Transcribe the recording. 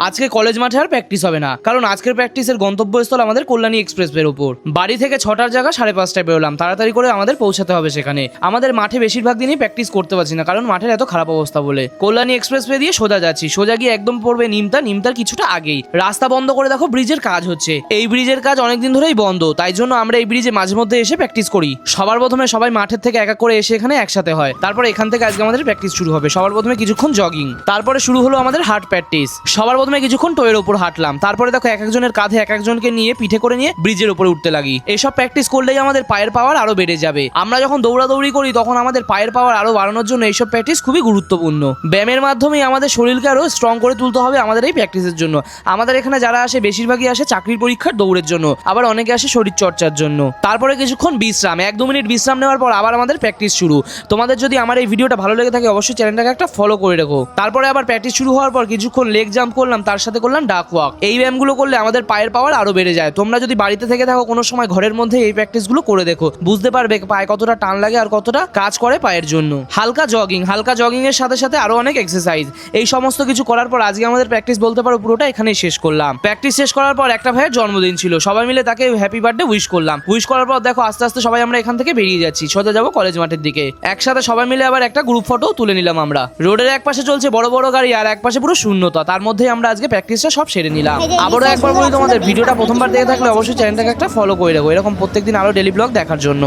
আজকে কলেজ মাঠে আর প্র্যাকটিস হবে না, কারণ আজকের প্র্যাকটিসের গন্তব্যস্থল আমাদের কল্যাণী এক্সপ্রেসওয়ের উপর। বাড়ি থেকে 6টার জায়গা 5:30টায় বেরোলাম, তাড়াতাড়ি করে আমাদের পৌঁছাতে হবে সেখানে। আমাদের মাঠে বেশিরভাগ দিনই প্র্যাকটিস করতে পারছি না, কারণ মাঠের এত খারাপ অবস্থা বলে। কল্যাণী এক্সপ্রেসওয়ে দিয়ে সোজা যাচ্ছি, সোজা গিয়ে একদম পড়বে নিমতার কিছুটা আগেই। রাস্তা বন্ধ করে দেখো ব্রিজের কাজ হচ্ছে। এই ব্রিজের কাজ অনেকদিন ধরেই বন্ধ, তাই জন্য আমরা এই ব্রিজে মাঝে মধ্যে এসে প্র্যাকটিস করি। সবার প্রথমে সবাই মাঠের থেকে এক এক করে এসে এখানে একসাথে হয়। তারপর এখান থেকে আজকে আমাদের প্র্যাকটিস শুরু হবে। সবার প্রথমে কিছুক্ষণ জগিং, তারপরে শুরু হলো আমাদের হার্ট প্র্যাকটিস। সবার প্রথমে কিছুক্ষণ টোয়ের উপর হাঁটলাম, তারপরে দেখো এক একজনের কাঁধে এক একজনকে নিয়ে পিঠে করে নিয়ে ব্রিজের উপরে উঠতে লাগি। এসব প্র্যাকটিস করলেই আমাদের পায়ের পাওয়ার আরো বেড়ে যাবে। আমরা যখন দৌড়াদৌড়ি করি তখন আমাদের পায়ের পাওয়ার আরো বাড়ানোর জন্য এইসব প্র্যাকটিস খুবই গুরুত্বপূর্ণ। ব্যায়ামের মাধ্যমেই আমাদের শরীরকে আরো স্ট্রং করে তুলতে হবে আমাদের এই প্র্যাকটিসের জন্য। আমাদের এখানে যারা আসে বেশিরভাগই আসে চাকরির পরীক্ষার দৌড়ের জন্য, আবার অনেকে আসে শরীর চর্চার জন্য। তারপরে কিছুক্ষণ বিশ্রাম, 1-2 মিনিট বিশ্রাম নেওয়ার পর আবার আমাদের প্র্যাকটিস শুরু। তোমাদের যদি আমার এই ভিডিওটা ভালো লেগে থাকে অবশ্যই চ্যানেলটাকে একটা ফলো করে রেখো। তারপরে আবার প্র্যাকটিস শুরু হওয়ার পর কিছুক্ষণ লেগ জাম্প করলাম, তার সাথে করলাম ডাক ওয়াক। এই ব্যায়ামগুলো করলে আমাদের পায়ের পাওয়ার আরো বেড়ে যায়। তোমরা যদি বাড়িতে থেকে থাকো কোনো সময় ঘরের মধ্যে এই প্র্যাকটিসগুলো করে দেখো, বুঝতে পারবে পায়ে কতটা টান লাগে আর কতটা কাজ করে পায়ের জন্য। হালকা জগিং এর সাথে সাথে আরো অনেক এক্সারসাইজ, এই সমস্ত কিছু করার পর আজকে আমাদের প্র্যাকটিস বলতে পারো পুরোটা এখানেই শেষ করলাম। প্র্যাকটিস শেষ করার পর একটা ভাইয়ের জন্মদিন ছিল, সবাই মিলে তাকে হ্যাপি বার্থডে উইশ করলাম। উইশ করার পর দেখো আস্তে আস্তে সবাই আমরা এখান থেকে বেরিয়ে যাচ্ছি, সোজা যাবো কলেজ মাঠের দিকে। একসাথে সবাই মিলে আবার একটা গ্রুপ ফটো তুলে নিলাম আমরা। রোডের এক পাশে চলছে বড় বড় গাড়ি আর এক পাশে পুরো শূন্যতা, তার মধ্যেই আমরা আজকে প্র্যাকটিসটা সব সেরে নিলাম। আবারও একবার বলি, তোমাদের ভিডিওটা প্রথমবার দেখে থাকলে অবশ্যই চ্যানেলটাকে একটা ফলো করে রাখো এরকম প্রত্যেকদিন আরো ডেইলি ব্লগ দেখার জন্য।